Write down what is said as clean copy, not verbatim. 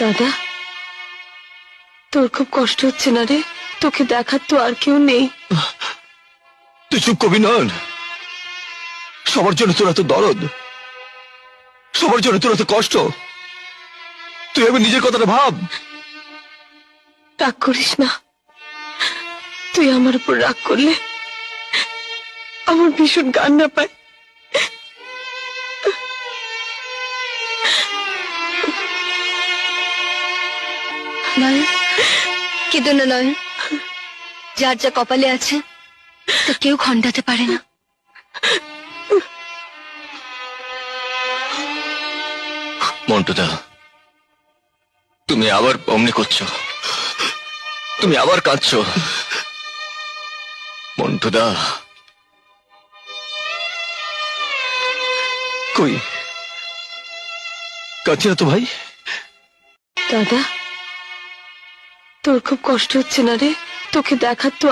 দাদা, তোর খুব কষ্ট হচ্ছে না রে? তোকে দেখার তো আর কেউ নেই। তুই চুপ করবি নয়ন। সবার জন্য তোর এত দরদ, সবার জন্য তোর এত কষ্ট। তুই এবার নিজের কথাটা ভাব। রাগ করিস না। তুই আমার উপর রাগ করলে আমার ভীষণ কান্না পায়। নয়ন, কেঁদো না নয়ন। যার যা কপালে আছে তা কেউ খণ্ডাতে পারে না। মন্টুদা, তুমি আবার অমনি করছো, তুমি আবার কাঁদছো। মন্টুদা, কই কাঁদছি না তো ভাই? দাদা, তোর খুব কষ্ট হচ্ছে না রে? তোকে দেখার তো